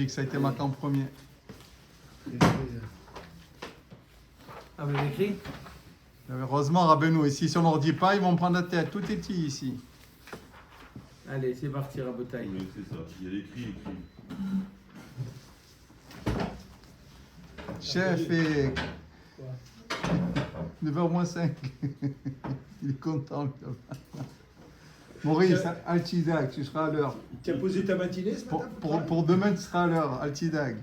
Ça a été marqué en premier. Ah, vous l'avez écrit? Heureusement, Rabbeinu, ici, si on ne leur dit pas, ils vont prendre la tête. Tout est dit ici. Allez, c'est parti, Rabotaï. Oui, c'est ça. Il y a l'écrit. Chef, et 9h moins 5. Il est content. Maurice, Altidag, tu seras à l'heure. Tu as posé ta matinée ce matin Pour demain, tu seras à l'heure, Altidag.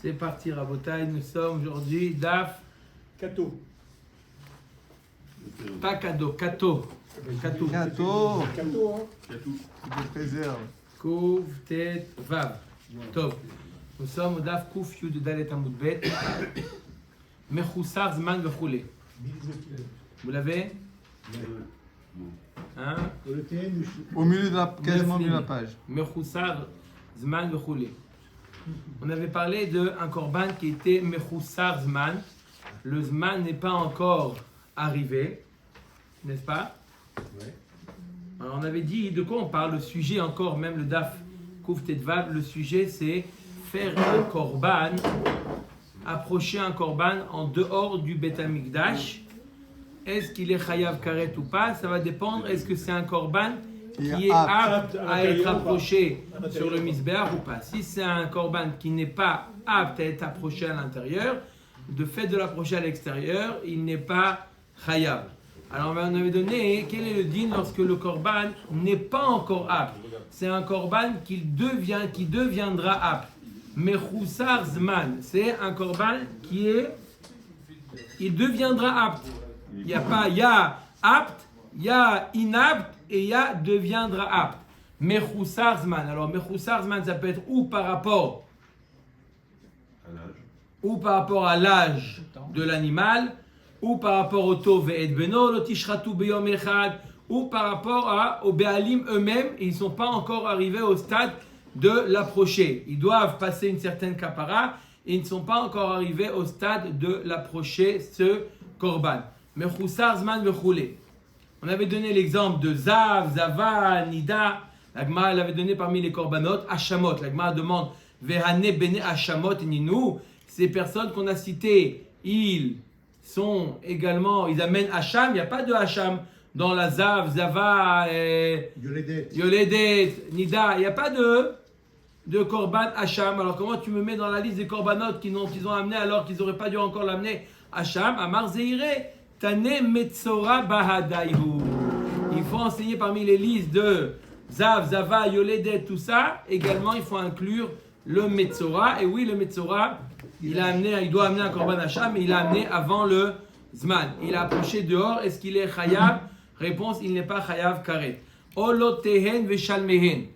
C'est parti, Rabotaï. Nous sommes aujourd'hui DAF. Cato. Pas cadeau, Kato. Kato. Gâteau, Cato, hein. Il y a tout. tu te préserves. Kouf, Tet, Vav. Top. Nous sommes au DAF Kouf Yud Dalet Amud Bet. Mechoussar Zman Vechoulé. Vous l'avez? Hein? Au milieu de la, quasiment au milieu de la page. Mechoussar Zman Vechoulé. On avait parlé d'un korban qui était Mechoussar Zman. Le Zman n'est pas encore arrivé, n'est-ce pas? Ouais. Alors on avait dit de quoi on parle, le sujet encore, même le Daf Kouf Tetvav, le sujet c'est faire un korban, approcher un korban en dehors du Beth Amikdash. Est-ce qu'il est chayav karet ou pas? Ça va dépendre, est-ce que c'est un korban qui est apte à être approché sur le misbéach ou pas. Si c'est un korban qui n'est pas apte à être approché à l'intérieur, de fait de l'approcher à l'extérieur, il n'est pas chayav. Alors on avait donné quel est le din lorsque le korban n'est pas encore apte. C'est un korban qui deviendra apte. Mechoussar zman, c'est un korban il deviendra apte. Il n'y a pas, il y a apte, il y a inapte et il y a deviendra apte. Mechoussar zman. Alors mechoussar zman, ça peut être ou par rapport à l'âge de l'animal, ou par rapport au tov et beno, lotishratu beyom echad, ou par rapport aux béalim eux-mêmes, ils ne sont pas encore arrivés au stade de l'approcher. Ils doivent passer une certaine kapara, et ils ne sont pas encore arrivés au stade de l'approcher, ce korban. Mechoussar zman vechoulé. On avait donné l'exemple de Zav, Zava, Nida. La Gemara l'avait donné parmi les korbanot, Hashamot. La Gemara demande Vehane bene Hashamot ninu. Ces personnes qu'on a citées, ils amènent Hacham. Il n'y a pas de Hacham dans la Zav, Zava, Yoledet, Nida. Il n'y a pas de korban Hacham. Alors comment tu me mets dans la liste des korbanot qu'ils ont amené alors qu'ils n'auraient pas dû encore l'amener Hacham? Amar Zeire, Tane Metzora Bahadaihu. Il faut enseigner parmi les listes de Zav, Zava, Yoledet, tout ça. Également, il faut inclure le Metzora. Et oui, le Metzora, il doit amener un korban Hacham, mais il l'a amené avant le Zman. Il a approché dehors. Est-ce qu'il est chayav? Réponse, il n'est pas chayav karet. Olotehen veshalmehen.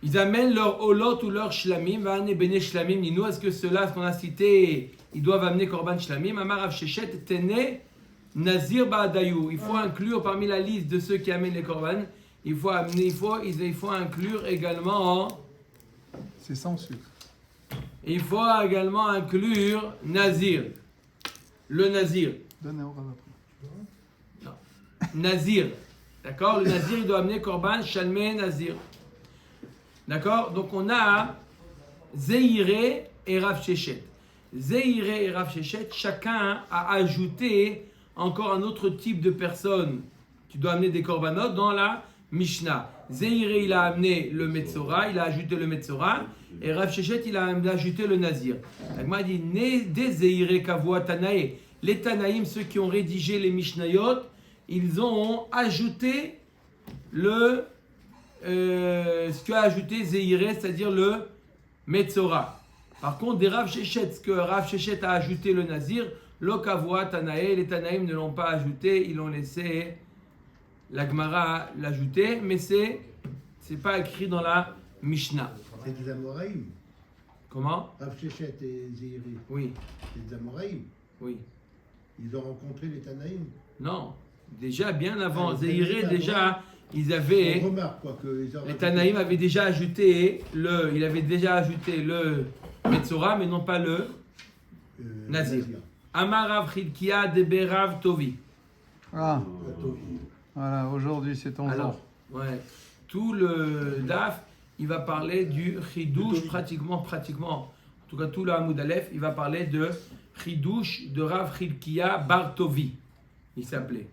Ils amènent leur olot ou leur shlamim. Va'ane bene shlamim ninu. Est-ce que ceux-là, ce qu'on a cité, ils doivent amener korban shlamim? Amar Rav Sheshet tene nazir ba'adayu. Il faut inclure parmi la liste de ceux qui amènent les korban. Il faut inclure également. C'est sans sucre. Il faut également inclure Nazir. Le Nazir. Donne au Rav après. Non. Nazir. D'accord? Le Nazir, il doit amener Korban, Shalmei, Nazir. D'accord? Donc on a Zeire et Rav Sheshet. Zeire et Rav Sheshet, chacun a ajouté encore un autre type de personne qui doit amener des korbanot dans la Mishnah. Zeire, il a amené le Metzora, il a ajouté le Metzora, et Rav Sheshet, il a ajouté le Nazir. L'Agma dit, né des Zeire kavua Tanae. Les Tanaïm, ceux qui ont rédigé les Mishnayot, ils ont ajouté ce qu'a ajouté Zeire, c'est-à-dire le Metzora. Par contre, des Rav Sheshet, ce que Rav Sheshet a ajouté le Nazir, lo kavua Tanae, les Tanaïm ne l'ont pas ajouté, ils l'ont laissé la Gemara l'ajouter, mais c'est pas écrit dans la Mishnah. C'est des Amoraïm. Comment? Rav Sheshet et Zeiri. Oui, C'est des Amoraïm. oui. Ils ont rencontré les Tanaïm. Non, déjà bien avant. Ah, Zeiré, les déjà, ils avaient... On remarque quoi que Les Tanaïm avaient déjà ajouté le Metzora, mais non pas le Nazir. Amarav Chilkia de Berav Tovi. Ah, voilà, aujourd'hui c'est ton jour. Alors, ouais, tout le DAF, il va parler du Chidouche, pratiquement, en tout cas tout le Hamoud Aleph, il va parler de Chidouche de Rav Chilkia Bartovi, il s'appelait.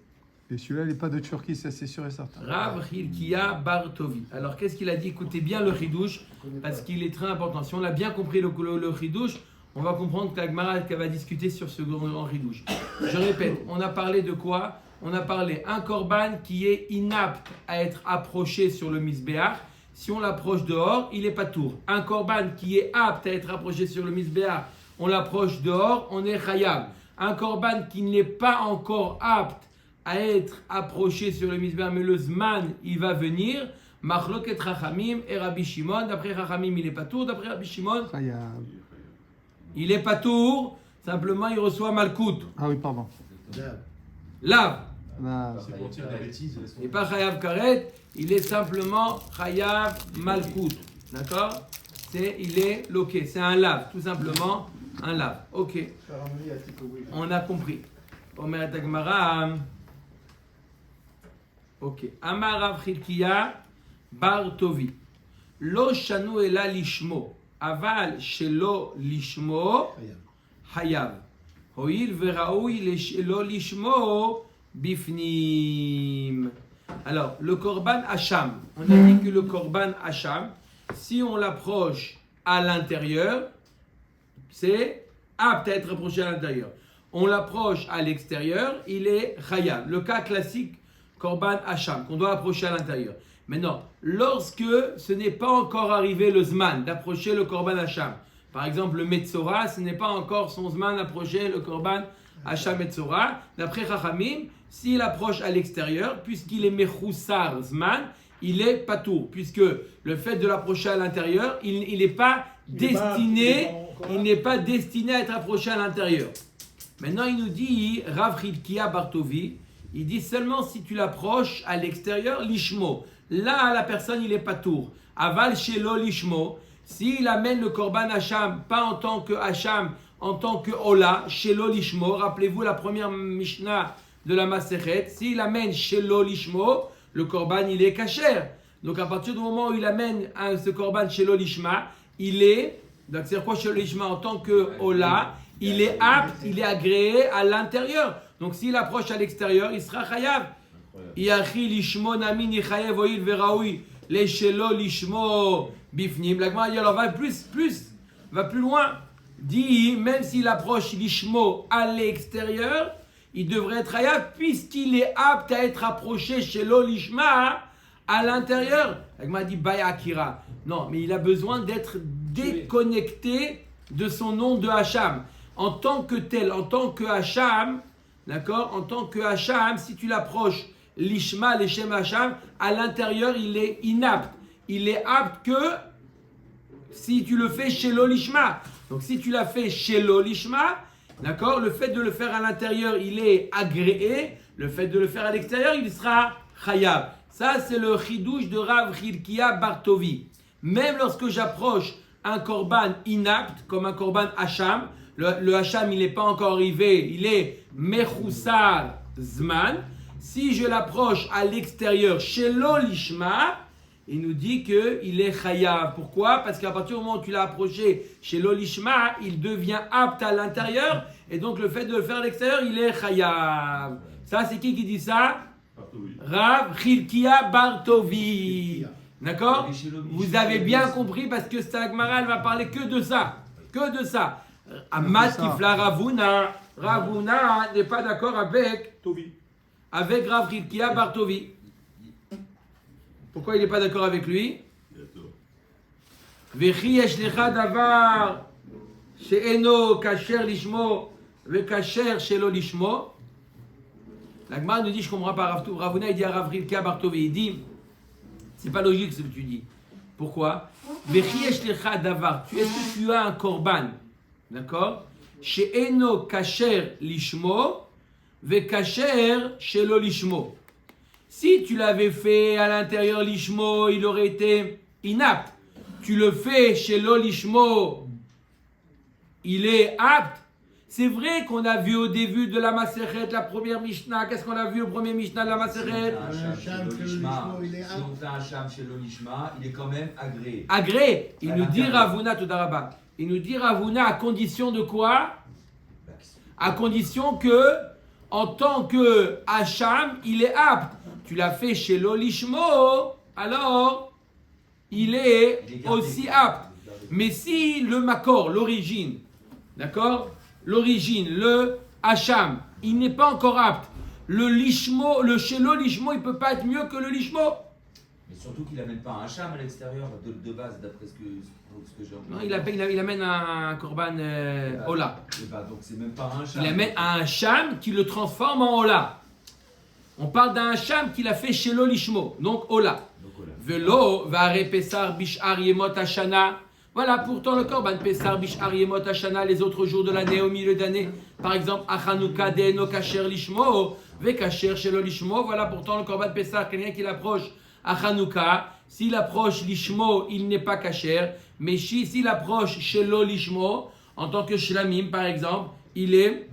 Et celui-là, il n'est pas de Turquie, ça c'est sûr et certain. Rav Chilkia Bartovi. Alors qu'est-ce qu'il a dit? Écoutez bien le Chidouche, parce qu'il est très important. Si on a bien compris le Chidouche, on va comprendre que la Gemara va discuter sur ce grand Chidouche. Je répète, on a parlé de quoi? On a parlé un korban qui est inapte à être approché sur le misbéach. Si on l'approche dehors, il est pas tour. Un korban qui est apte à être approché sur le misbéach, on l'approche dehors, on est chayab. Un korban qui n'est pas encore apte à être approché sur le misbéach, mais le zman, il va venir. Machloket Chachamim et Rabbi Shimon. D'après Chachamim, il est pas tour. D'après Rabbi Shimon, il est pas tour. Simplement, il reçoit malkout. Ah oui, pardon. Lave. C'est pour dire des bêtises. Il n'est pas Chayav Karet, il est simplement Chayav Malkout. D'accord? Il est loqué, c'est un lave, tout simplement un lave. Ok. On a compris. Omer Tagmara. Ok. Amar Rav Chilkia Bar Tovi. Lo shanu ela lishmo. Aval shelo lishmo. Chayav. Hoil veraoui lo lishmo. Bifnim. Alors, le korban Hacham, on a dit que le korban Hacham, si on l'approche à l'intérieur, c'est apte à être approché à l'intérieur. On l'approche à l'extérieur, il est Chayab. Le cas classique, korban Hacham, qu'on doit approcher à l'intérieur. Maintenant, lorsque ce n'est pas encore arrivé le Zman d'approcher le korban Hacham, par exemple le Metzora, ce n'est pas encore son Zman d'approcher le korban Hacham Metzora, d'après Chachamim, s'il approche à l'extérieur, puisqu'il est Mechoussar Zman, il est Patour, puisque le fait de l'approcher à l'intérieur, il n'est pas destiné à être approché à l'intérieur. Maintenant, il nous dit, Rav Chilkia Bartovi, il dit seulement si tu l'approches à l'extérieur, l'ishmo. Là, la personne, il est Patour. Aval shelo l'ishmo, s'il amène le korban Hacham, pas en tant que Hacham, en tant que Ola, shelo l'ishmo, rappelez-vous la première Mishnah de la Masechet, s'il amène shelo lishmo, le korban il est kasher. Donc à partir du moment où il amène ce korban shelo lishma, il est, donc c'est quoi shelo lishma en tant que ola, il est apte, il est agréé à l'intérieur. Donc s'il approche à l'extérieur, il sera chayav. Iachi lishmo nami nichayev oil veraoui le shelo lishmo bifnim. La Gemara dit alors va plus loin. Dit même s'il approche lishmo à l'extérieur, il devrait être chayav puisqu'il est apte à être approché chez l'olishma à l'intérieur. Il m'a dit Baya Akira. Non, mais il a besoin d'être déconnecté de son nom de Hacham. En tant que tel, en tant que Hacham, d'accord, en tant que Hacham, si tu l'approches l'ishma, l'Eshem Hacham, à l'intérieur, il est inapte. Il est apte que si tu le fais chez l'olishma. Donc si tu l'as fait chez l'olishma, d'accord, le fait de le faire à l'intérieur, il est agréé. Le fait de le faire à l'extérieur, il sera chayab. Ça, c'est le chidouche de Rav Chilkia Bartovi. Même lorsque j'approche un korban inapte, comme un korban hacham, le hacham, il n'est pas encore arrivé, il est mechoussar zman. Si je l'approche à l'extérieur, chez l'olishma, il nous dit qu'il est chayav. Pourquoi? Parce qu'à partir du moment où tu l'as approché chez l'olishma, il devient apte à l'intérieur. Et donc le fait de le faire à l'extérieur, il est chayav. Ça, c'est qui dit ça? Rav Chilkia Bartovi. D'accord? Vous avez bien compris parce que cette Gemara, elle va parler que de ça. Que de ça. Amat Kifla Ravuna. Ravuna n'est pas d'accord avec Tovi. Avec Rav Chilkia Bartovi. Pourquoi il n'est pas d'accord avec lui? Vechi yesh lecha davar she'eno kasher lishmo ve'kasher shelo lishmo. La Gemara nous dit, je comprends pas. Ravuna, il dit à Rav Chilkia Bartovi, il dit, c'est pas logique ce que tu dis. Pourquoi? Vechi yesh lecha davar. Est-ce que tu as un korban, d'accord? She'eno kasher lishmo ve'kasher shelo lishmo. Si tu l'avais fait à l'intérieur l'ishmo, il aurait été inapte. Tu le fais chez l'olishmo, il est apte. C'est vrai qu'on a vu au début de la Masechet, la première Mishnah. Qu'est-ce qu'on a vu au premier Mishnah de la Masechet? Si on fait un sham chez l'olishma, il est quand même agréé. Agré. Il À nous dit l'intérieur. Ravuna tout d'Araba. Il nous dit Ravuna à condition de quoi? À condition que, en tant que Hacham, il est apte. Tu l'as fait chez l'Olishmo, alors il est aussi apte. Mais si le Makor, l'origine, d'accord? L'origine, le Hacham, il n'est pas encore apte. Le Lishmo, le chez l'Olishmo, il ne peut pas être mieux que le Lishmo. Mais surtout qu'il n'amène pas un sham à l'extérieur de base, d'après ce que j'ai entendu. Non, il amène un Korban Ola. Et bah, donc c'est même pas un sham. Il amène un Hacham qui le transforme en Ola. On parle d'un Hacham qu'il a fait chez l'Olishmo, donc Ola. Donc, voilà. Velo, Vare Pesar Bishar Yemot Hashana. Voilà, pourtant le Korban Pesar Bishar Yemot Hashana, les autres jours de l'année, au milieu d'année. Par exemple, Achanouka Deno Kacher Lishmo, Ve Kacher Shelo Lishmo. Voilà, pourtant le Korban Pesar, quelqu'un qui l'approche à Hanouka, s'il approche Lishmo, il n'est pas Kacher. Mais s'il approche Shelo Lishmo, en tant que Shlamim par exemple, il est,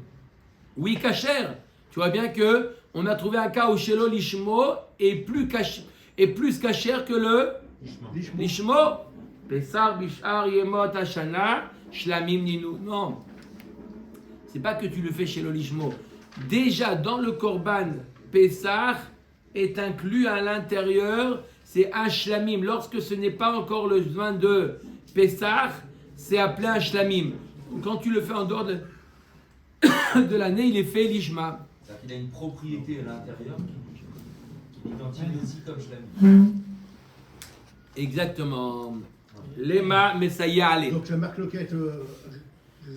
oui, Kacher. Tu vois bien que on a trouvé un cas où Shelo Lishmo est plus Kacher que le Lishmo. Pesar Bishar Yemot Hashana, Shlamim Ninu. Non, c'est pas que tu le fais chez l'Olishmo. Déjà dans le Korban, Pesach est inclus à l'intérieur, c'est un Shlamim. Lorsque ce n'est pas encore le vin de Pesach, c'est appelé un Shlamim. Quand tu le fais en dehors de l'année, il est fait Lishma. C'est-à-dire qu'il a une propriété à l'intérieur qui l'identifie aussi comme shlam. Exactement. Lema Messaya Ale. Donc la marque-loquette.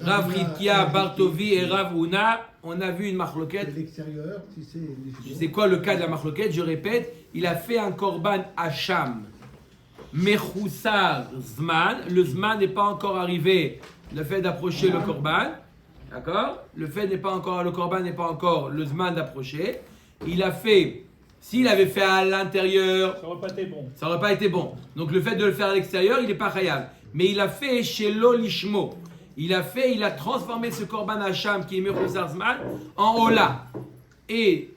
Rav Ritkia, Bartovi et Rav Una, on a vu une marloquette. L'extérieur, si c'est. C'est quoi le cas de la marloquette? Je répète, il a fait un korban Hacham, Mechoussar Zman. Le Zman n'est pas encore arrivé, le fait d'approcher le korban. D'accord? Le korban n'est pas encore le Zman d'approcher. Il a fait, s'il avait fait à l'intérieur, Ça aurait pas été bon. ça n'aurait pas été bon. Donc le fait de le faire à l'extérieur, il n'est pas khayab. Mais il a fait chez l'Olishmo. Il a transformé ce korban Hacham qui est Mechoussar Zman en Ola. Et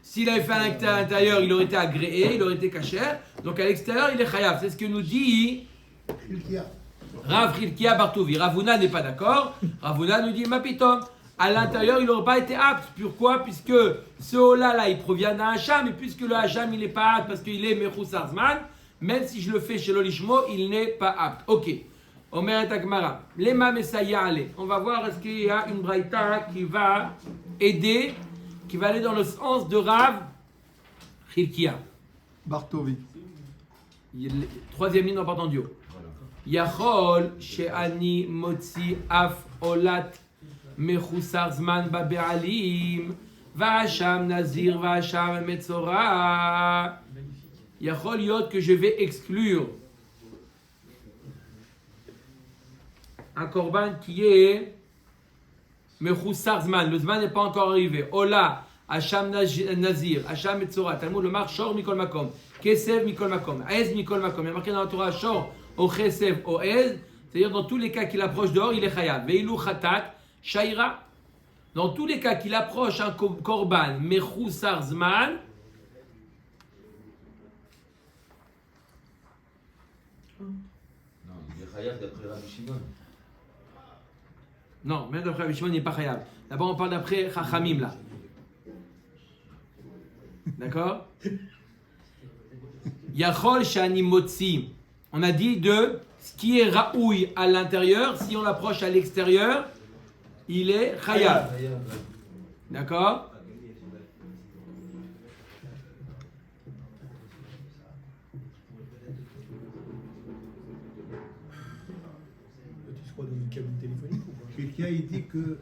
s'il avait fait à l'intérieur, il aurait été agréé, il aurait été kasher. Donc à l'extérieur, il est khayab. C'est ce que nous dit Rav Rilkia Bartouvi. Ravuna n'est pas d'accord. Ravuna nous dit Mapitom. À l'intérieur, il n'aurait pas été apte. Pourquoi? Puisque ce Ola là, il provient d'un Hacham. Et puisque le Hacham, il n'est pas apte parce qu'il est Mechoussar Zman, même si je le fais chez l'Olishmo, il n'est pas apte. Ok. Omer et Agmara. Lema Messaya Ale. On va voir est-ce qu'il y a une braïta qui va aider, qui va aller dans le sens de Rav Rilkia. Bartovi. Troisième ligne, on n'a pas entendu. Yachol she'ani motzi af olat mechusar zman babe'alim va'asham nazir va'asham metzora. Yachol yot que je vais exclure un korban qui est mechusar zman. Le zman n'est pas encore arrivé. Ola Hacham Nazir, Hacham Metzora, Talmud le marche, Shor Mikol Makom, Kesev Mikol Makom, Ez Mikol Makom. Il y a marqué dans la Torah Shor, O Kesev, O Ez, c'est-à-dire dans tous les cas qu'il approche dehors, il est Chayab. Veilou Khatat, Shaira. Dans tous les cas qu'il approche un korban, Mechusar Zman, Non, il est chayav d'après Rabbi Shimon. non, même d'après Rabbi Shimon, il n'est pas Chayab. D'abord, on parle d'après Chachamim là. D'accord? Yachol shani motzi. On a dit de ce qui est raoui à l'intérieur, si on l'approche à l'extérieur, il est chayav. D'accord? Tu crois dans une cabine téléphonique ou quoi? Quelqu'un il dit que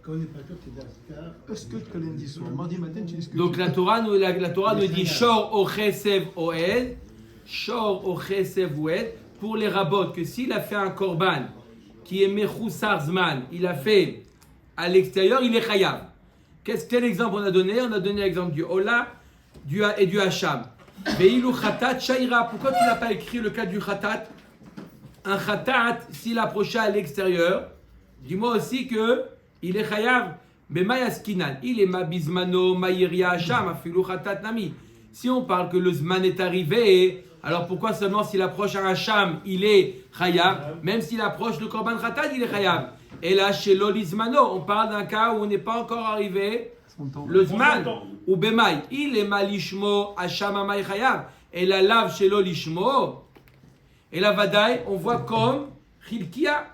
quand on n'est pas sûr, c'est d'Askar. Est-ce que tu lundi soir, mardi matin, tu discutes? Donc la Torah nous dit Shor o chesev oed, Shor o chesev oed, pour les rabbot, que s'il a fait un korban qui est mechoussar zman, il a fait à l'extérieur, il est chayav. Quel exemple on a donné? On a donné l'exemple du Ola et du Hacham. Veilou khatat shaira. Pourquoi tu n'as pas écrit le cas du khatat? Un khatat, s'il approchait à l'extérieur, Dis-moi aussi que il est chayav. Bemayaskinan. Il est ma bismano, ma yiria hacham, afilu chatat nami. Si on parle que le zman est arrivé, alors pourquoi seulement s'il approche un hacham, il est chayav, même s'il approche le korban chatat, il est chayav. Et là, chez l'olizmano, on parle d'un cas où on n'est pas encore arrivé. Le zman, ou bemaï, il est malishmo, hacham amay chayav. Et la lave chez l'olishmo. Et la vadaï, on voit comme Chilkia.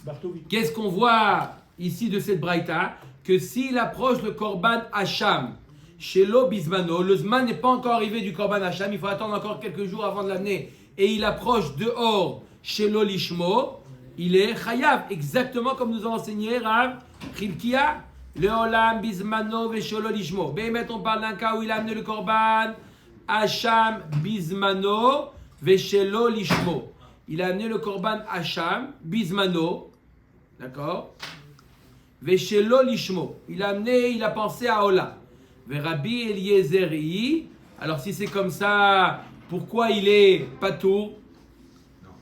Bartovic. Qu'est-ce qu'on voit ici de cette braïta? Que s'il approche le korban hacham, chez l'obismano, le zman n'est pas encore arrivé du korban hacham, il faut attendre encore quelques jours avant de l'amener, et il approche dehors chez l'olishmo, il est chayav, exactement comme nous a enseigné Rav Chilkia, le olam bismano ve chez l'olishmo. Bémet, on parle d'un cas où il a amené le korban hacham bismano ve chez l'olishmo. Il a amené le korban hacham bismano, d'accord? Veshelo lishmo. Il a amené, il a pensé à Ola. Rabbi Eliezeri. Alors si c'est comme ça, pourquoi il est patour?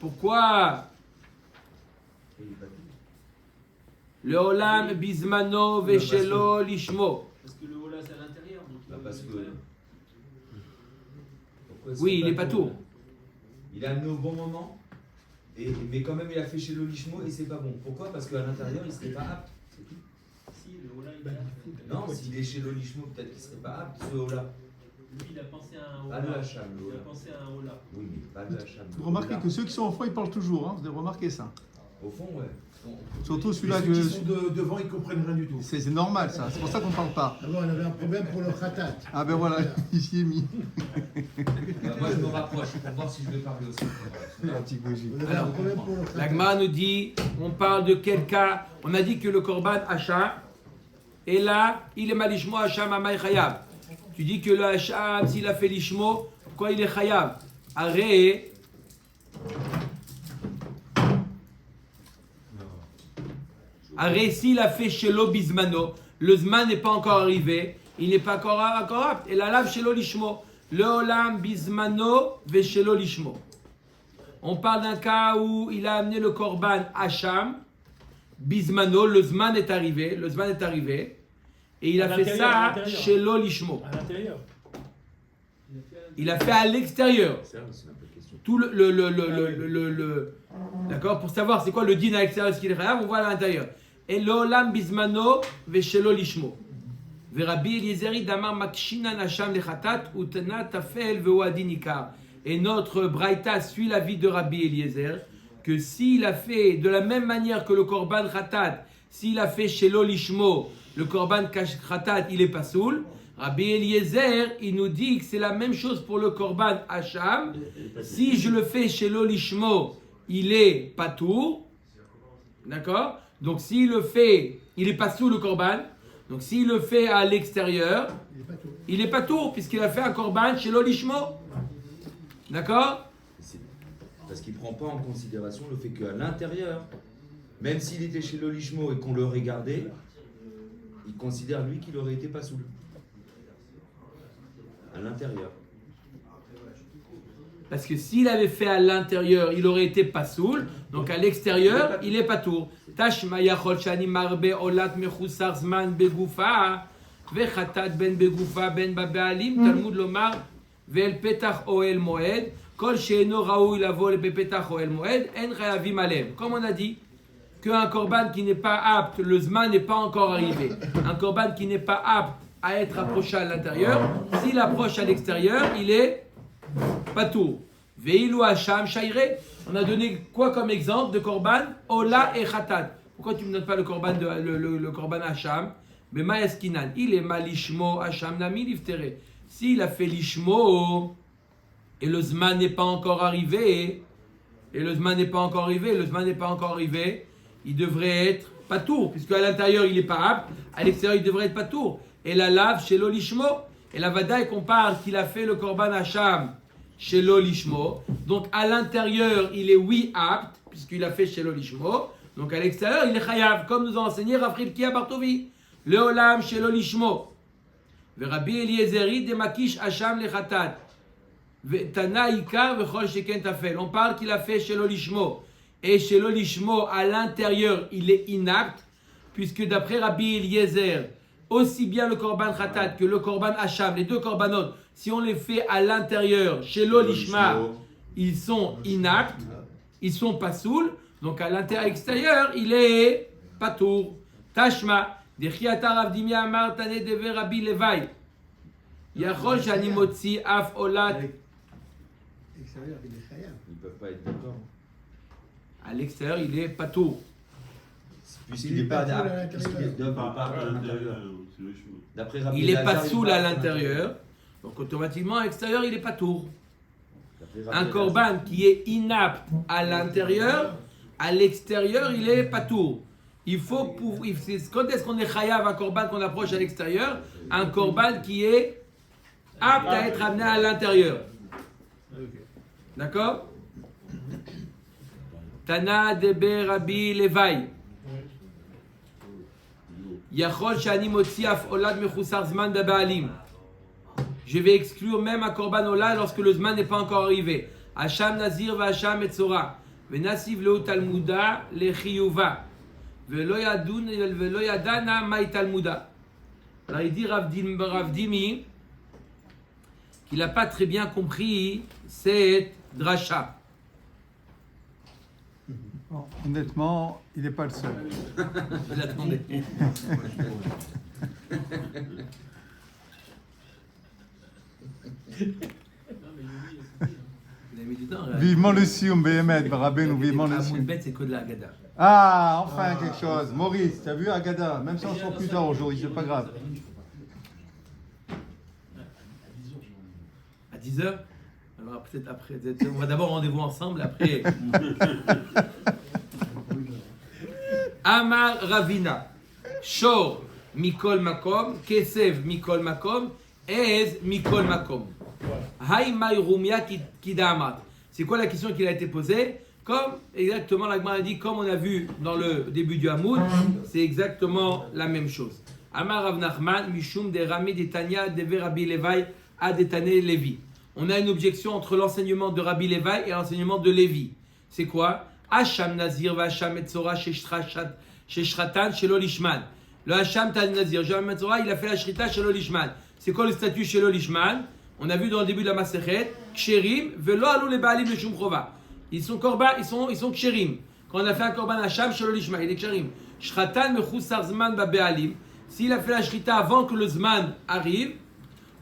Pourquoi le Olam bismano veshelo lishmo? Parce que le Ola c'est à l'intérieur. Parce que. Oui, il est patour. Il a amené au bon moment, mais quand même il a fait chez le Lishmo et c'est pas bon. Pourquoi? Parce qu'à l'intérieur il serait pas apte. C'est tout. Si, le Ola il est apte. Non, s'il est chez le Lishmo, peut-être qu'il serait pas apte, ce Ola. Lui il a pensé à un Pas Ola. le Hacham, le Il a Ola. pensé à un Ola. Oui, mais pas le Hacham. Vous remarquez que ceux qui sont au fond, ils parlent toujours. Hein. Vous avez remarqué ça. Au fond, ouais. Surtout Mais celui-là ceux que. qui sont devant, ils comprennent rien du tout. C'est normal ça. C'est pour ça qu'on ne parle pas. Avant, on avait un problème pour le khatat. Ah ben voilà, il s'y est mis. Moi je me rapproche pour voir si je vais parler aussi. Un petit bougie. On avait Alors, un problème pour le La khatat. Gemara nous dit, on parle de quel cas? On a dit que le korban hacham, et là, il est malishmo hacham amay chayav. Tu dis que le hacham, s'il a fait lishmo, pourquoi il est chayav? Arrête. Arrête, s'il a fait chez l'obismano, le zman n'est pas encore arrivé, il n'est pas encore apte. Et la lave chez l'olishmo, le olam bismano ve chez l'olishmo. On parle d'un cas où il a amené le korban hacham, bismano, le zman est arrivé, et il a fait l'intérieur, à ça l'intérieur. chez l'olishmo. À l'intérieur. Il a fait à l'extérieur. C'est un peu de question. Tout d'accord, pour savoir c'est quoi le din à l'extérieur, ce qu'il est grave, on voit à l'intérieur. Et l'olam bismano veshelo lishmo. Rabbi Eliezeri damar makshinan hacham lechatat utana tafel ve'uadinikar. Et notre braïta suit l'avis de Rabbi Eliezer que s'il a fait de la même manière que le korban khatat, s'il a fait shelo lishmo, le korban khatat, il est pas soul. Rabbi Eliezer, il nous dit que c'est la même chose pour le korban hacham. Si je le fais chez l'olishmo, il est patour. D'accord? Donc s'il le fait, il est pas sous le korban. Donc s'il le fait à l'extérieur, Il est pas tout. il est patour puisqu'il a fait un korban chez l'olishmo. D'accord? Parce qu'il ne prend pas en considération le fait qu'à l'intérieur, même s'il était chez le Lishmo et qu'on le regardait, il considère lui qu'il aurait été pas soul. À l'intérieur. Parce que s'il avait fait à l'intérieur, il aurait été pas soul. Donc à l'extérieur, il est patour. Tashma yachol shani marbe olat mechusar zman begufa vechatat ben begufa ben babaalim Talmud lomar ve'el petach oel moed kol she'eno raoui lavo le petach oel moed en chayavim alev. Comme on a dit qu'un korban qui n'est pas apte, le zman n'est pas encore arrivé. Un korban qui n'est pas apte à être approché à l'intérieur, s'il approche à l'extérieur, il est patour. Veilou hacham shaire. On a donné quoi comme exemple de korban? Ola et khatat. Pourquoi tu ne me donnes pas le korban le korban hacham? Mais ma'eskinan, il est malishmo hacham nami liftere. S'il a fait lishmo et le zman n'est pas encore arrivé, il devrait être patour, puisque à l'intérieur il n'est pas apte, à l'extérieur il devrait être patour. Et la lave chez l'olishmo. Et la vadaï qu'on parle qu'il a fait le korban hacham chez l'olishmo. Donc à l'intérieur il est oui apte, puisqu'il a fait chez l'olishmo. Donc à l'extérieur il est chayav, comme nous a enseigné Rav Chilkia Bartovi. Le olam chez l'olishmo. Rabbi Eliezeri de makish hacham lechatat. Tana ikar vechol sheken tafel. On parle qu'il a fait chez l'olishmo. Et chez l'olishmo, à l'intérieur, il est inapte, puisque d'après Rabbi Eliezer, aussi bien le korban khatat que le korban hacham, les deux korbanot, si on les fait à l'intérieur, chez l'olishma, ils sont inaptes, ils sont pas saouls, donc à l'intérieur extérieur, il est patour. Tashma, Dechiata Rav Dimi Amar Tane Deve Rabbi Levai. Yachol Shani Motzi Af Olat. Extérieur, il est khayab. Ils ne peuvent pas être d'accord. À l'extérieur, il est patour. Puisqu'il n'est pas pas saoul à à l'intérieur. D'après Rabbi Il est Elazar, pas saoul à l'intérieur, donc automatiquement à l'extérieur, il est patour. D'après Rabbi Un Elazar. korban qui est inapte à l'intérieur, à l'extérieur, il est patour. Il faut quand est-ce qu'on est chayav un korban qu'on approche à l'extérieur? Un korban qui est apte à être amené à l'intérieur. D'accord? Tana debe Rabbi Levai. Yachol shani motzi af olad mechusar zman bebaalim. Je vais exclure même un korban ola lorsque le zman n'est pas encore arrivé. Hacham nazir va hacham etzora. Venasiv leo talmuda lechiyuva. Velo yadana mai talmuda. Alors il dit Rav Dimi qu'il n'a pas très bien compris cette dracha. Bon, honnêtement, il n'est pas le seul. Il attendait. Il a mis du temps. Vivement le Sioum, Béhémet, Rabbeinu, vivement le Sioum. bête, c'est que de la Haggadah. Ah, enfin quelque chose. Maurice, tu as vu Agada? Même si on se voit plus tard aujourd'hui, c'est pas grave. À 10h. Alors peut-être après, on va d'abord rendez-vous ensemble, après. Amar Ravina, Shor Mikol Makom, Kesev Mikol Makom, Ez Mikol Makom. Hay Mai Rumia Kidamat. C'est quoi la question qui a été posée? Comme exactement la Gemara dit, comme on a vu dans le début du Hamoud, c'est exactement la même chose. Amar Rav Nachman, Mishum de Rami de Tanya, de Rabbi Levai, Adetane Levi. On a une objection entre l'enseignement de Rabbi Levai et l'enseignement de Lévi. C'est quoi? Hacham Nazir va Hacham Etzora Sheshratan Shelo Lishman. Le Hacham Tan Nazir, Hacham Etzora, il a fait la Shrita Shelo Lishman. C'est quoi le statut Shelo Lishman? On a vu dans le début de la Masechet, Ksherim, Velo Alou le Baalim le Shum Chova. Ils sont korban, ils sont ksherim. Quand on a fait un korban Hacham Shelo Lishma, il est ksherim. Shratan mechusar zman ba be'alim. S'il a fait la shrita avant que le zman arrive,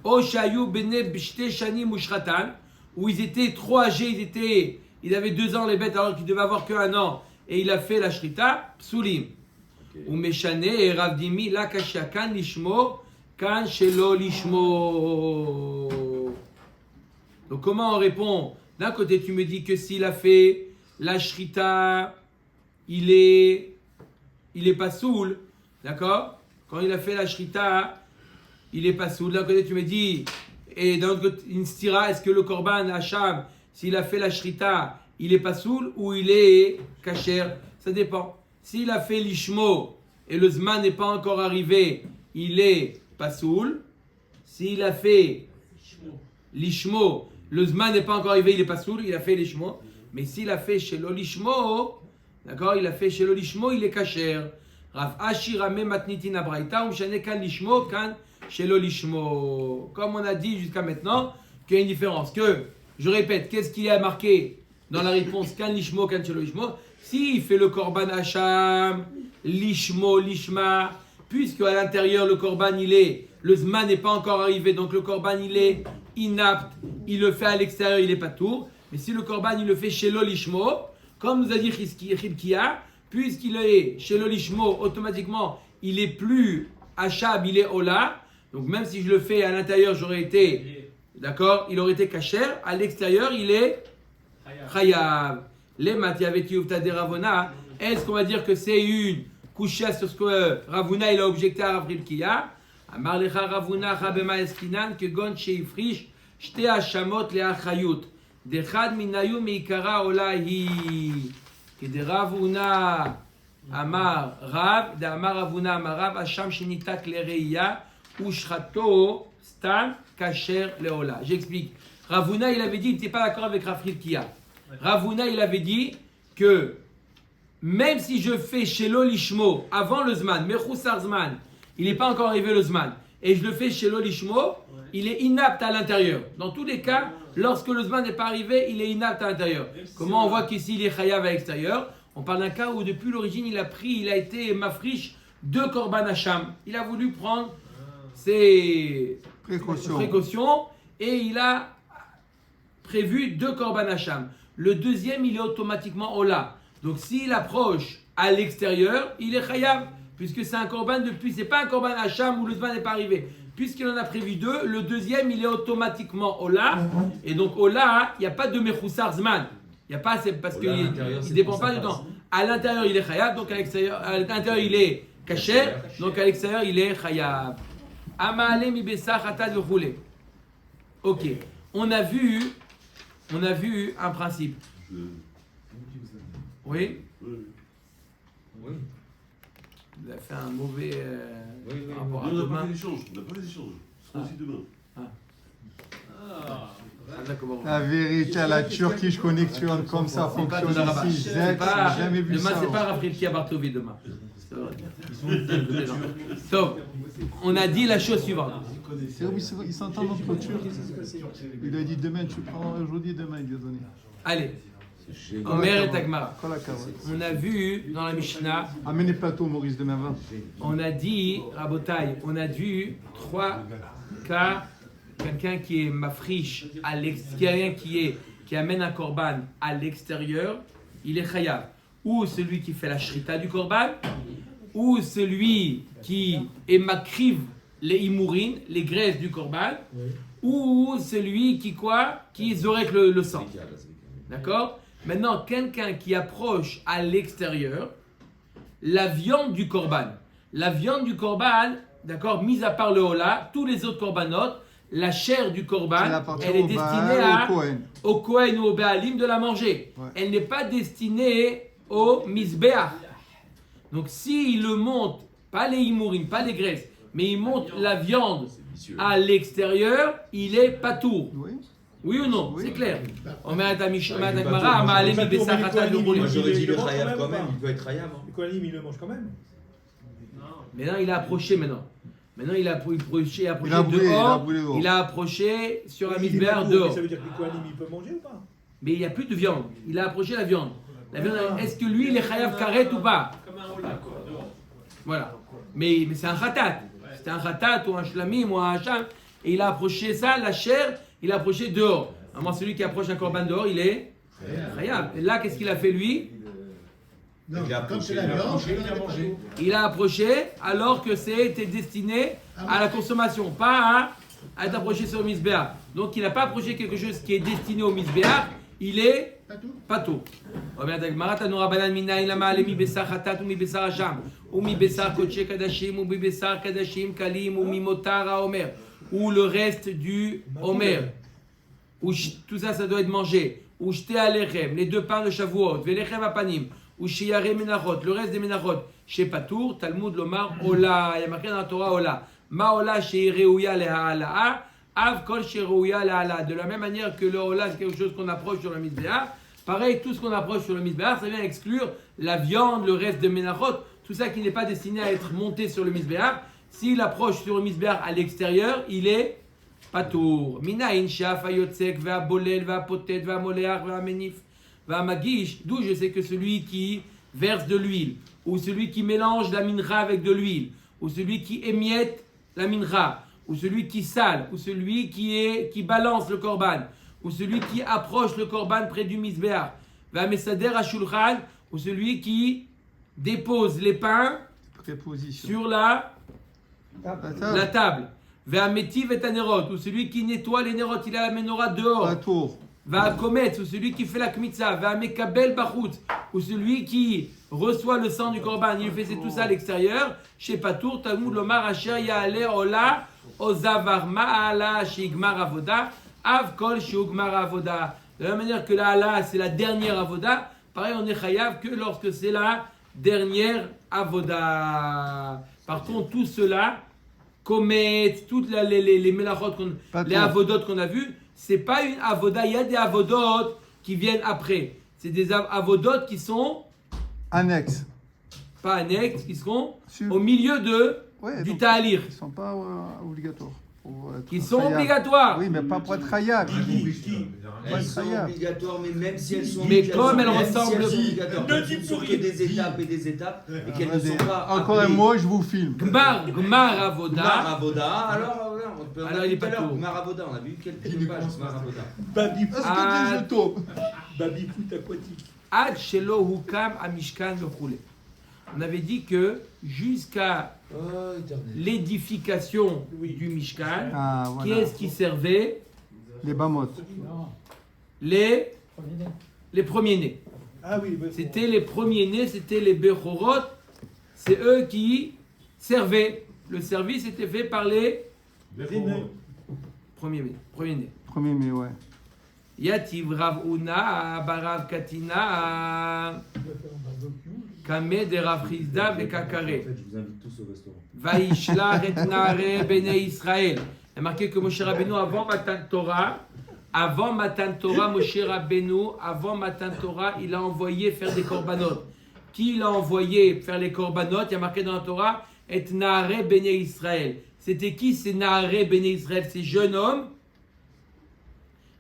o shayu bene b'shte shanim ou shratan, où ils étaient trop âgés, ils avaient 2 ans les bêtes alors qu'ils devaient avoir que 1 an, et il a fait la shrita, psulim. Ou meshane et Rav Dimi la kashya kan lishmo kan shelo lishmo. Donc comment on répond? D'un côté, tu me dis que s'il a fait la shrita, il est pas saoul, d'accord? Quand il a fait la shrita, il est pas saoul. D'un côté, tu me dis, et d'un autre côté, une stira, est-ce que le korban hacham, s'il a fait la shrita, il est pas saoul ou il est kasher? Ça dépend. S'il a fait l'ishmo et le zman n'est pas encore arrivé, il est pas saoul. S'il a fait l'ishmo, le zman n'est pas encore arrivé, il n'est pas saoul, il a fait l'ishmo. Mais s'il a fait chez l'olishmo, d'accord, il a fait chez l'olishmo, il est kasher. Rav Ashirame matnitina braïta, umshane kan lishmo, kan chez l'olishmo. Comme on a dit jusqu'à maintenant, qu'il y a une différence. Que, je répète, qu'est-ce qu'il y a marqué dans la réponse kan lishmo, kan chez l'olishmo? S'il fait le korban hacham, lishmo, lishma, puisque à l'intérieur le korban le zman n'est pas encore arrivé, donc le korban il est inapte, il le fait à l'extérieur, il est pas tour. Mais si le korban il le fait chez l'olishmo, comme nous a dit Chizkiya, puisqu'il est chez l'olishmo, automatiquement il est plus hachab, il est ola. Donc même si je le fais à l'intérieur, j'aurais été, d'accord, il aurait été kasher. À l'extérieur, il est chayav. Les matiyaveti uvta de Ravona. Est-ce qu'on va dire que c'est une couchée sur ce que Ravuna il a objecté à Rav Chizkiya? Amar lecha Ravuna chabema eskinan kegon sheifrish shte hashamot leachayut dechad minayu meikara olahi kede Ravuna amar Rav de amar Ravuna amar Rav hasham shenitak lereiya ushrato stan kasher leola. J'explique. Ravuna il avait dit il n'était pas d'accord avec Rav Chizkiya. Ravuna il avait dit que même si je fais chez l'olishmo avant le zman, mechoussar zman, il n'est pas encore arrivé le zman, et je le fais chez l'olishmo, il est inapte à l'intérieur. Dans tous les cas, lorsque le zman n'est pas arrivé, il est inapte à l'intérieur. Comment on voit qu'ici il est chayav à l'extérieur? On parle d'un cas où depuis l'origine il a été mafriche de korban hacham. Il a voulu prendre ses précautions et il a prévu 2 korban hacham. Le deuxième, il est automatiquement ola. Donc s'il approche à l'extérieur, il est chayav, puisque c'est un korban depuis, c'est pas un korban hacham où le zman n'est pas arrivé. Puisqu'il en a prévu 2, le deuxième, il est automatiquement ola. Et donc ola, il n'y a pas de mechoussar zman. Il n'y a pas, c'est parce qu'il ne dépend pas du temps. À l'intérieur, il est chayav, donc à l'intérieur, il est kasher, donc à l'extérieur, il est chayav. Amale mi besach atad v'choulé. Ok, on a vu un principe. Oui. Oui. Il a fait un mauvais Oui. rapport à On n'a demain. pas fait d'échange. On n'a pas fait d'échange. C'est aussi demain. La vérité, la Turquie, je connais que tu vois comme ça fonctionne ici. C'est pas, J'ai jamais vu demain, ça. c'est pas Rafriti à Bartovi demain. Donc, on a dit la chose suivante. Ils s'entendent entre Turcs. Il a dit demain, tu prends aujourd'hui, demain, il lui a donné. Allez, C'est génial. Omer et Tagmara. Kolakava. On a vu dans la Mishnah, Amenez plateau, Maurice, demain, va. on a dit, Rabotai, on a vu 3 cas. Quelqu'un qui est mafriche à l'extérieur, qui amène un korban à l'extérieur, il est chayav. Ou celui qui fait la shrita du korban, ou celui qui est makriv les imourin, les graisses du korban, ou celui qui zorek le sang. D'accord? Maintenant, quelqu'un qui approche à l'extérieur, la viande du korban. La viande du korban, d'accord, mis à part le hola, tous les autres korbanot, la chair du korban, elle est destinée au Kohen ou au Béalim de la manger. Ouais. Elle n'est pas destinée au Misbéach. Donc s'il le monte, pas les imourim, pas les graisses, mais il monte la viande à l'extérieur, il est patour. Oui. Oui ou non? Oui. C'est clair. On met à ta Moi Moi, j'aurais dit le Il mange chayav quand quand même, même, ou il peut être chayav. Le Kohanim, il le mange quand même. Maintenant, il a approché maintenant. Maintenant, il a approché Il a brûlé, dehors. dehors. Il a approché sur un Il est misbéach pas pour, dehors. mais ça veut dire que le Kohanim, il peut manger ou pas? Mais il n'y a plus de viande. Il a approché la viande. La viande, est-ce que lui, il est chayav karet ou pas? Comme un hola, quoi, dehors. Voilà. Mais c'est un khatat. C'était un khatat ou un shlamim ou un hacham. Et il a approché ça, la chair, il a approché dehors. Normalement, celui qui approche un korban dehors, il est chayav. Et là, qu'est-ce qu'il a fait lui? Non, Il a comme approché, c'est la il a viande, approché, il il a a mangé. Il a approché alors que c'était destiné à la consommation, pas à être approché sur le misbéach. Donc il n'a pas approché quelque chose qui est destiné au misbéach, il est Pas tout. pas tout. Ou le reste du Omer. Ou tout ça, ça doit être mangé. Ou jeté à l'echem, les 2 pains de Shavuot, velechem apanim, ou sheyare menachot, le reste des menachot, chez Patour, Talmud lomar ola, il y a marqué dans la Torah ola, ma ola sheireuya lehaala'a, av kol sheireuya lehaala'a. De la même manière que le ola, c'est quelque chose qu'on approche sur le misbéach, pareil, tout ce qu'on approche sur le misbéach, ça vient exclure la viande, le reste de menachot, tout ça qui n'est pas destiné à être monté sur le misbéach. S'il approche sur le misbéach à l'extérieur, il est patour. Minaïn shaf ayotzek va bolel va potet va moléar va menif va magish. D'où je sais que celui qui verse de l'huile, ou celui qui mélange la mincha avec de l'huile, ou celui qui émiette la mincha, ou celui qui sale, ou celui qui balance le korban, ou celui qui approche le korban près du misbéach, va mesader ashulchan, ou celui qui dépose les pains Préposition. sur la La table. Va métiv et anerot, ou celui qui nettoie les nérotes, il a la menorah dehors. Patour. Va kometz, ou celui qui fait la kmitza. Va mekabel bachut, ou celui qui reçoit le sang du korban, il faisait tout ça à l'extérieur. Chez Patour, Talmud lomar asher ya'ale ola ozavar ma'ala shigmar avoda av kol shigmar avoda. De la même manière que la hala c'est la dernière avoda, pareil on est chayav que lorsque c'est la dernière avoda. Par contre tout cela comètes, toutes les melachot, les avodot qu'on a vues, c'est pas une avoda. Il y a des avodot qui viennent après. C'est des avodot qui sont Annexes. pas annexes, qui seront Sur- au milieu Ouais, du donc, ta'alir, ils ne sont pas obligatoires. Pour être qui sont khayab. obligatoires. Oui, mais pas pour être khayab. Elles sont Khayab. obligatoires, mais même si elles sont Mais obligatoires, comme elles même si ressemblent- elles sont obligatoires, elles sont que des étapes et des étapes, et qu'elles ne sont pas Encore un appelées mot, je vous filme. Gmar avoda. Maravoda. Alors, on peut Alors, il est pas tout à l'heure, tout. Maravoda, on a vu quelques pages Maravoda. Baby-foot Est-ce que tu tôt aquatique. Ad shelo hukam amishkan v'chule. On avait dit que jusqu'à Oh, éternel. l'édification du Mishkan, Ah, qui voilà. est-ce qui servait? Les bamotes. Les premiers-nés. Ah oui, ouais, C'était les premiers-nés, c'était les Bechorot. C'est eux qui servaient. Le service était fait par les premiers-nés. Premier mai, ouais. Yativ Rav Una, Barav Katina, Kameh de Rav Chizda En Vekakare. fait, je vous invite tous au restaurant. Vaishla et Nare Bene Israël. Il y a marqué que Moshe Rabbeinu, avant Matan Torah, Moshe Rabbeinu, avant Matan Torah, il a envoyé faire des korbanot. Qui il a envoyé faire les korbanot? Il y a marqué dans la Torah, et Nare Bene Israël. C'était qui ces Nare Bene Israël? Ces jeunes hommes,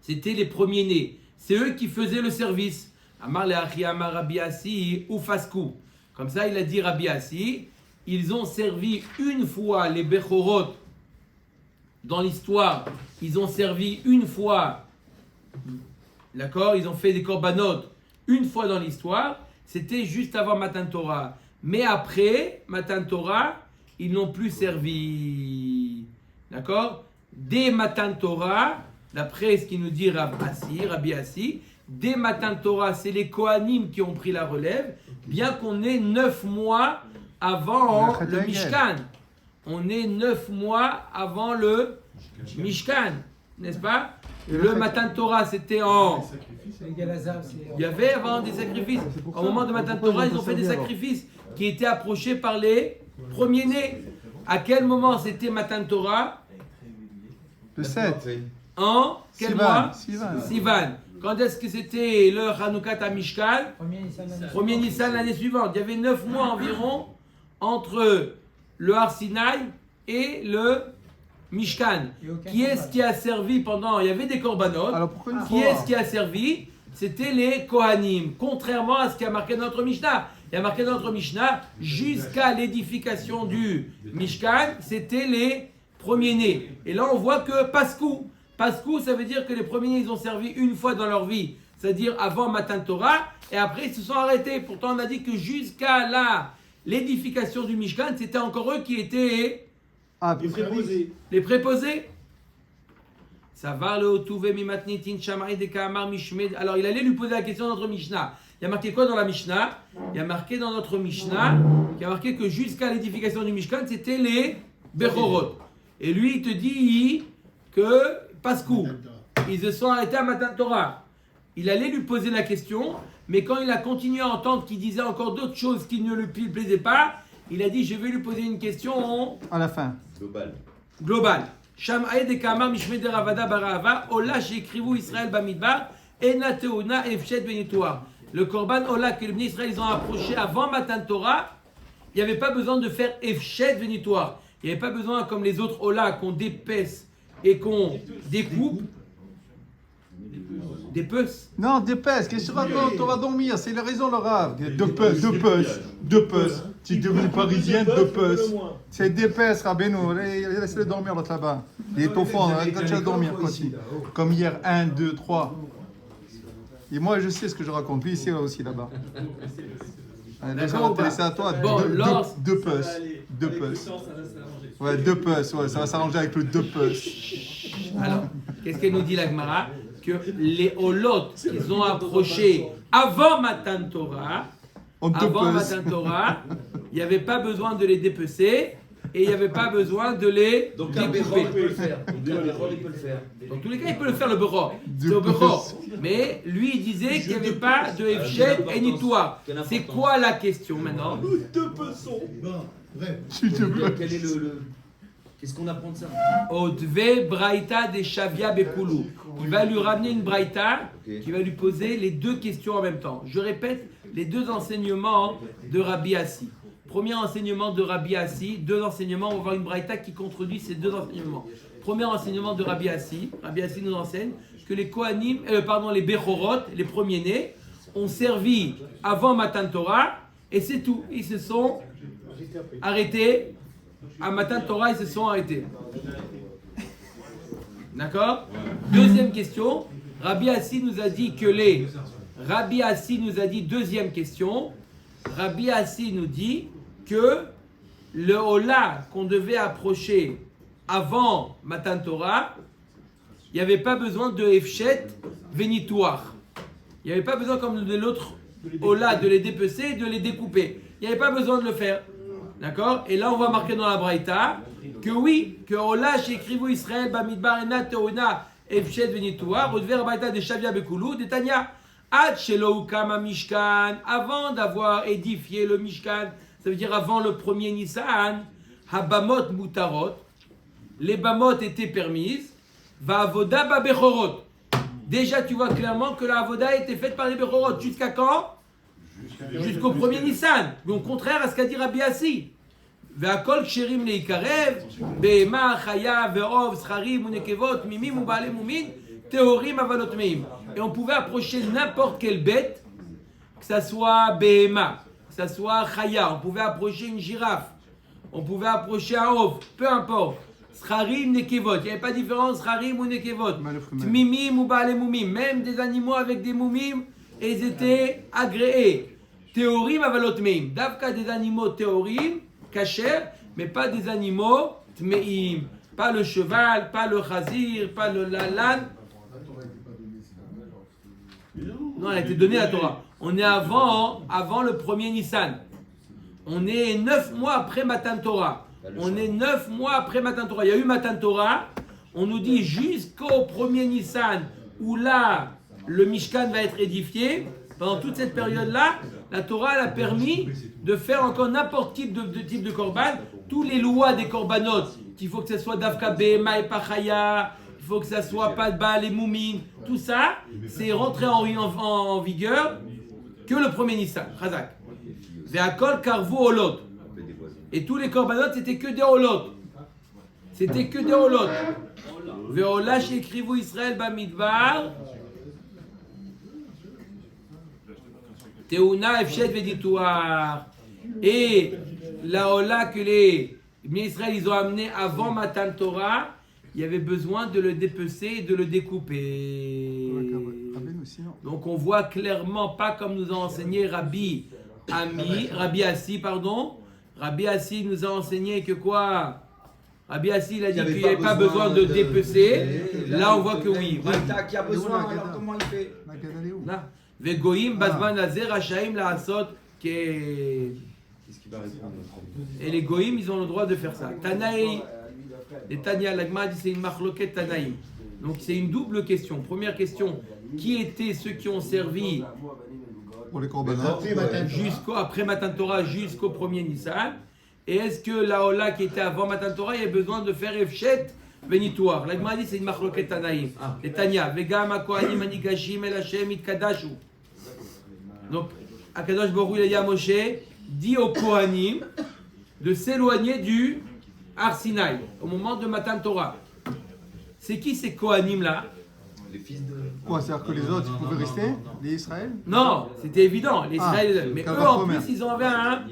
c'était les premiers-nés. C'est eux qui faisaient le service. Amar le Achi Amar Rabbi Assi ou Faskou. Comme ça, il a dit Rabbi Assi. Ils ont servi une fois les Bechorot dans l'histoire. Ils ont servi une fois, d'accord? Ils ont fait des korbanot une fois dans l'histoire. C'était juste avant Matan Torah. Mais après Matan Torah, ils n'ont plus servi. D'accord? Dès Matan Torah, d'après ce qu'il nous dit Rabbi Assi, dès Matan Torah, c'est les Kohanim qui ont pris la relève, bien qu'on ait 9 mois avant le Mishkan. On est 9 mois avant le Mishkan, n'est-ce pas? Le Matan Torah, c'était en... Il y avait avant des sacrifices. Au moment de Matan Torah, ils ont fait des sacrifices qui étaient approchés par les premiers-nés. À quel moment c'était Matan Torah? Le 7. En quel Sivan, mois? Sivan. Sivan. Quand est-ce que c'était le Hanoukat à Mishkan? Premier Nissan l'année suivante. Il y avait 9 mois environ entre le Har Sinaï et le Mishkan. Qui est-ce qui a servi pendant... Il y avait des korbanot. Alors pourquoi une Qui fois est-ce qui a servi? C'était les Kohanim. Contrairement à ce qui a marqué dans notre Mishnah. Il y a marqué dans notre Mishnah, jusqu'à l'édification du Mishkan, c'était les premiers-nés. Et là, on voit que Paskou, ça veut dire que les premiers-nés, ils ont servi une fois dans leur vie, c'est-à-dire avant Matan Torah, et après, ils se sont arrêtés. Pourtant, on a dit que jusqu'à là, l'édification du Mishkan, c'était encore eux qui étaient Les préposés. les préposés. Savar le Otouvé Mimatnitin Shamari de Kaamar Mishmed. Alors, il allait lui poser la question dans notre Mishnah. Il y a marqué quoi dans la Mishnah? Il y a marqué dans notre Mishnah, il y a marqué que jusqu'à l'édification du Mishkan, c'était les Bechorot. Et lui, il te dit que Paskou, ils se sont arrêtés à Matan Torah. Il allait lui poser la question, mais quand il a continué à entendre qu'il disait encore d'autres choses qui ne lui plaisaient pas, il a dit, je vais lui poser une question À la fin. Global. globale. Sham'aï de Kamar Mishmed de Ravada Barahava, Ola Shekrivou Israël Bamidbar, Ena Teuna Efshet Benitoir. Le Korban Ola que les bénis Israël ils ont approché avant Matan Torah, il n'y avait pas besoin de faire Efshet Benitoir. Il n'y avait pas besoin, comme les autres Ola, qu'on dépaisse et qu'on découpe. Dépeuse. Non, dépêche, qu'est-ce que tu racontes? On va dormir, c'est la raison, le rave. Deux peusses. Tu es devenu parisienne, deux peusses. C'est dépêche, Rabbeinu. Laisse-le dormir, l'autre là-bas. Il est au fond, quand tu vas dormir, continue. Comme hier, 1, 2, 3. Et moi, je sais ce que je raconte. Lui, ici, là aussi, là-bas. Déjà, on va te laisser à toi. Bon, Deux peusses. Deux peusses. Ouais, deux peusses, ouais, ça va s'arranger avec le deux peusses. Alors, qu'est-ce qu'elle nous dit la Gemara? Que les Olot qu'ils ont approchés avant Matan Torah, il n'y avait pas besoin de les dépecer et il n'y avait pas besoin de les Donc un Bechor, il peut découper. le faire. Donc un Bechor, il peut le faire. Dans tous les cas, il peut le faire le Bechor. C'est au Bechor. Mais lui, il disait qu'il n'y avait pas de Efshet et Nitoir. C'est quoi la question maintenant? Nous deux peçons. Bon, bref. Tu te peux. Quel est Qu'est-ce qu'on apprend de ça? Odve Braïta de Shavia Bekulu. Il va lui ramener une Braïta qui va lui poser les deux questions en même temps. Je répète les deux enseignements de Rabbi Assi. Premier enseignement de Rabbi Assi, deux enseignements, on va voir une Braïta qui contredit ces deux enseignements. Premier enseignement de Rabbi Assi nous enseigne que les Kohanim, les Bechorot, les premiers-nés, ont servi avant Matan Torah et c'est tout. Ils se sont arrêtés. À Matan Torah, ils se sont arrêtés. D'accord? Deuxième question. Rabbi Assi nous a dit deuxième question. Rabbi Assi nous dit que le Ola qu'on devait approcher avant Matan Torah, il n'y avait pas besoin de Efshet Vénitoire. Il n'y avait pas besoin comme de l'autre Ola de les dépecer et de les découper. Il n'y avait pas besoin de le faire. D'accord? Et là, on va marquer dans la Braïta que oui, que Ola, chez Krivu Israël, Bamidbar, Ena, Teona, Efshet, Venitoua, Rodver, Braïta, de Shavia, Bekulu, de Tanya, Ad, Shelo, Ukama, Mishkan, avant d'avoir édifié le Mishkan, ça veut dire avant le premier Nissan, Habamot, Mutarot, les Bamot étaient permises, Va Avoda, Babechorot. Déjà, tu vois clairement que la Avoda était faite par les Bechorot. Jusqu'à quand? Jusqu'au premier Nissan. Donc, contraire à ce qu'a dit Rabbi Assi. Ve'akol ksherim leikarev, be'ema, chaya, ve'ov, scharim, unekevot, mimim, u'ba'ale mumin, teorim, avalot meim. Et on pouvait approcher n'importe quelle bête, que ça soit be'ema, que ça soit chaya, on pouvait approcher une girafe, on pouvait approcher un ov, peu importe. Scharim, nekevot, il n'y avait pas de différence, scharim ou nekevot. Mimim ou ba'ale mumim, même des animaux avec des mumim, ils étaient agréés. Théorim avalot meim. Davka des animaux théorim, kasher, mais pas des animaux tmeim. Pas le cheval, pas le chazir, pas le l'âne. Non, elle a été donnée à Torah. On est avant le premier Nissan. On est 9 mois après Matan Torah. On est 9 mois après Matan Torah. Il y a eu Matan Torah. On nous dit jusqu'au premier Nissan où là, le Mishkan va être édifié. Pendant toute cette période-là, la Torah elle a permis de faire encore n'importe quel type de korban. Tous les lois des korbanot, il faut que ce soit Davka Behema et Pachaya, il faut que ça soit pas de Baal et Moumin, tout ça, c'est rentré en vigueur que le premier Nissan, Chazak. Ve'akol karvu olot. Et tous les korbanot, c'était que des olot. C'était que des olot. Ve'ola she'ekrivu Israël bamidbar. Teuna Efshet Veditouar. Et la Ola que les Israël ils ont amené avant Matan Torah, il y avait besoin de le dépecer et de le découper. Donc on voit clairement, pas comme nous a enseigné Rabbi Assi. Rabbi Assi nous a enseigné que quoi? Rabbi Assi il a dit qu'il n'y avait pas besoin de dépecer. Là on voit que oui. Qui a besoin, alors comment il fait? Là. Vegoim bazman lazer rachaim laasot ke. Qu'est-ce qu'il va répondre? Et les goïms, ils ont le droit de faire ça. Tanaï, les Tania, l'Agma dit c'est une marloquette Tanaïm. Donc c'est une double question. Première question, qui étaient ceux qui ont servi pour les korbanot après Matan Torah jusqu'au premier Nissan? Et est-ce que la Ola qui était avant Matan Torah, il y a besoin de faire Efshet Vénitoire? L'Agma dit c'est une marloquette Tanaïm. Les Tania, Vegam Akohanim Anigashim El Hashem Itkadashu. Donc, Akadosh Baruch Hu il a dit à Moshe, dit aux Kohanim de s'éloigner du Har Sinaï au moment de Matan Torah. C'est qui ces Kohanim là? Les fils de. Quoi, c'est-à-dire que les autres ils pouvaient rester? Les Israël? Non, c'était évident, les Israéliens. Mais eux en plus, ils ont un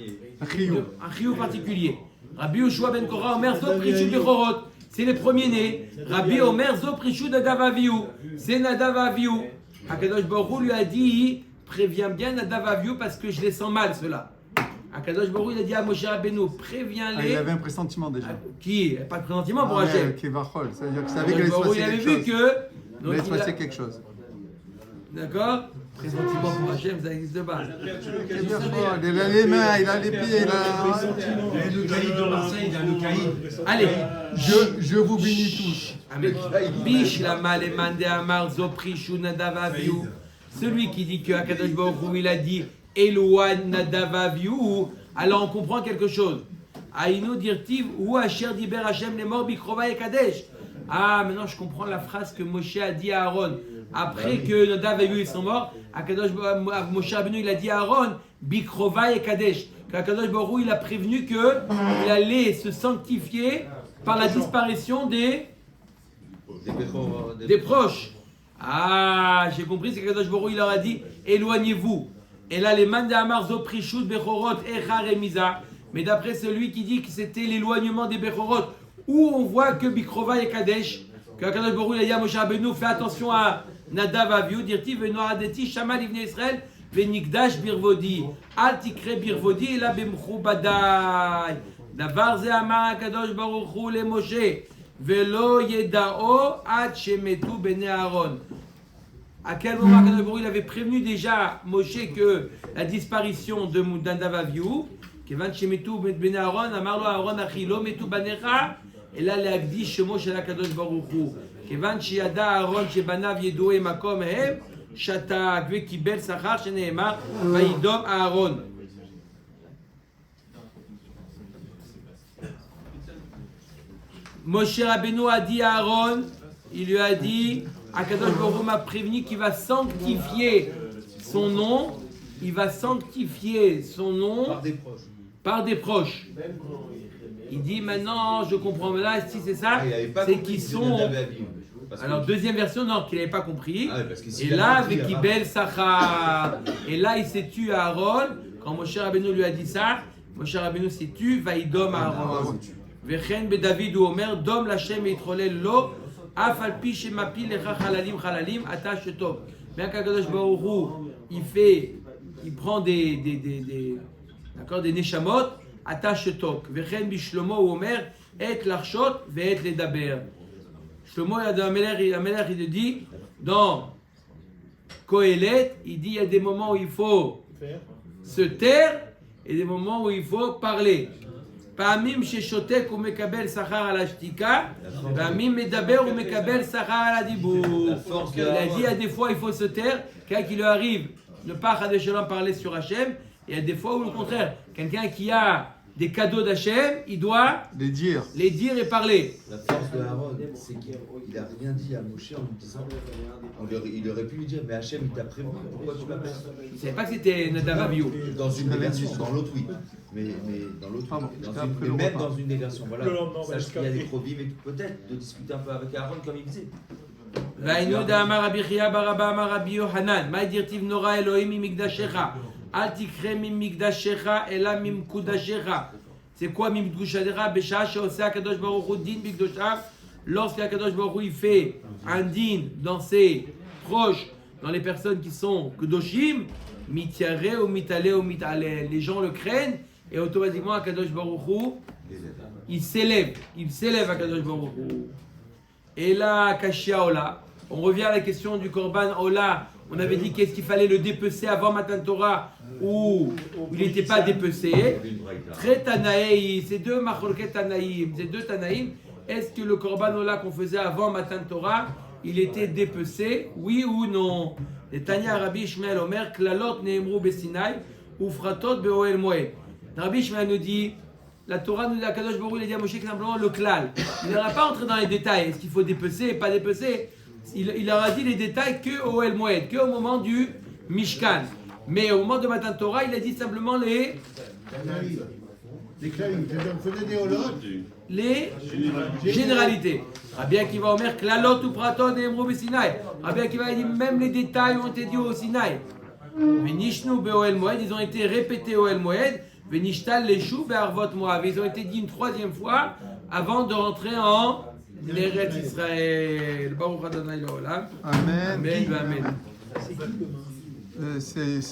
chiyuv particulier. Rabbi Yoshua ben Korah, Omer Zo Prishu Bechorot. C'est les premiers-nés. Rabbi Omer Zo Prishu Nadav Avihu. C'est Nadav Avihu. Akadosh Baruch Hu lui a dit, préviens bien Nadav Avihu parce que je les sens mal ceux-là. Akadosh Baruch Hu il a dit à Moshe Rabbeinu, préviens-les. Il avait un pressentiment déjà. Qui? Pas de pressentiment pour Hachem. Qui va rôle, c'est-à-dire qu'il savait qu'il allait se passer il avait quelque vu chose. que. Il allait se passer quelque chose. D'accord? Pressentiment pour Hachem, ça n'existe pas. Il a les mains, il a les pieds, il a. Le caïd de Marseille, il a le caïd. Allez. Je vous bénis tous. Bish la malemande amar zo prishu nadav avihu. Celui qui dit que Akadosh Baruch Hu il a dit éloigne nadav avihu, alors on comprend quelque chose. Aïnou dirtiv ou Asher diber Hashem les morts bikrova et kadesh. Ah, maintenant je comprends la phrase que Moshe a dit à Aaron. Après que Nadav et Abihu sont morts, Moshe Rabbeinu il a dit à Aaron bikrova et kadesh. Qu'Akadosh Baruch Hu, il a prévenu qu'il allait se sanctifier par la disparition des proches. Ah, j'ai compris, c'est qu'Akadosh Baruch Hu, il leur a dit éloignez-vous. Et là, les mandamar zo prishut bechorot echar et misa. Mais d'après celui qui dit que c'était l'éloignement des bechorot, où on voit que bikrova et kadesh, qu'Akadosh Baruch Hu, il a dit à Moshe Rabbeinu, fais attention à Nadav Avihu, dirti venoradeti shamal ibn Israël. Venigdash birvodi, al tikre birvodi, la bimchubadai. Davar ze amar Akadosh Baruch Hu le Moshe, velo yedao ad shemetu bene Aaron. À quel moment Akadosh Baruch Hu il avait prévenu déjà Moshe que la disparition de Nadav Avihu, kevan shemetu bene Aaron, amarlo Aaron achilo metu banecha, et là l'agdi shemo shel Akadosh Baruch Hu, kevan sheyada Aaron shebanav yedu makom hem. Shatak vekibel sachar sheneemar vaidom Aaron. Moshe Rabbeinu a dit à Aaron, il lui a dit, Akadosh Baruch Hu m'a prévenu qu'il va sanctifier son nom, il va sanctifier son nom par des proches. Il dit maintenant, je comprends là, si c'est ça, c'est qu'ils sont. Alors, deuxième version, non, qu'il n'avait pas compris. Ah, et là, avec Ibel Sachar. Et là, il s'est tué à Aaron. Quand Moshe Rabbeinu lui a dit ça, Moshe Rabbeinu s'est tué, Vaïdom à Aaron. Vechen be David ou Omer, Dom Lachem et Trolel Lo, Afalpi Shemapi Lecha Chalalim, Atash Tov. Bien qu'Akadosh Baruch Hu, il prend des Neshamot, Atash Tov. Vechen Bishlomo ou Omer, Et Larshot, Ve'et Ledaber. Shlomo Amelech il dit dans Kohelet, il dit il y a des moments où il faut se taire et des moments où il faut parler. Pa'amim sheshotek ou mekabel sachar ala shtika, pa'amim medaber ou mekabel sachar ala dibur. Il a dit il y a des fois il faut se taire, quelqu'un qui lui arrive ne pas parler sur Hachem, et il y a des fois où le contraire, quelqu'un qui a des cadeaux d'Hachem, il doit les dire et parler. La force de Aaron, c'est qu'il n'a rien dit à Moshe en lui disant, il aurait pu lui dire, mais Hachem, il t'a prévenu, pourquoi tu l'appelles? Il ne savait pas que c'était Nadav Avihu. Dans une des versions, dans l'autre oui. Mais dans l'autre oui. Mais même dans une des versions, voilà. Sache qu'il y a des probis, mais peut-être de discuter un peu avec Aaron comme il disait. Vaïnou d'Amar Rabbi Chia Baraba Amar Rabbi Yohanan, Maïdirtiv Nora Elohim Mimigdashecha. Al tikre mimigdashecha ela mimkudashecha. C'est quoi mimkudashecha? Besha she'oseh Akadosh Baruch Hu din bigdoshav. Lorsque Akadosh Baruch Hu il fait un din dans ses proches, dans les personnes qui sont kedoshim, mityare ou mitale ou mitale. Les gens le craignent et automatiquement Akadosh Baruch Hu il s'élève Akadosh Baruch Hu. Et là Kashia Ola. On revient à la question du Korban Ola. On avait dit qu'est-ce qu'il fallait le dépecer avant Matan Torah ou il n'était pas dépecé. Très Tanaï, c'est deux Macholket Tanaïm, c'est deux Tanaïm. Est-ce que le Korban Ola qu'on faisait avant Matan Torah, il était dépecé, oui ou non? Les Tanya Rabbi Ishmael Omer, Klalot Neemru Besinai, Ufratot Beoel Moed. Rabbi Ishmael nous dit, la Torah nous dit à Kadosh Baruch Hu, il a dit à Moshe simplement le klal. Il n'aura pas entré dans les détails, est-ce qu'il faut dépecer, pas dépecer? Il leur a dit les détails que au El Moed, que au moment du Mishkan. Mais au moment de Matan Torah, il a dit simplement les klalim. On faisait des holotes. Les généralités. Rabbi Akiva Omer, Klalot ou Pratot et Emrou Besinaï. Rabbi Akiva a dit même les détails ont été dit au Sinaï. Venishnu Be'oel Moed, ils ont été répétés au El Moed. Venishtal Leshu Be'arvot Moav. Ils ont été dit une troisième fois avant de rentrer en l'Eretz Israël. Baruch Adonai L'Olam. Amen. Amen. Amen. C'est qui demain? C'est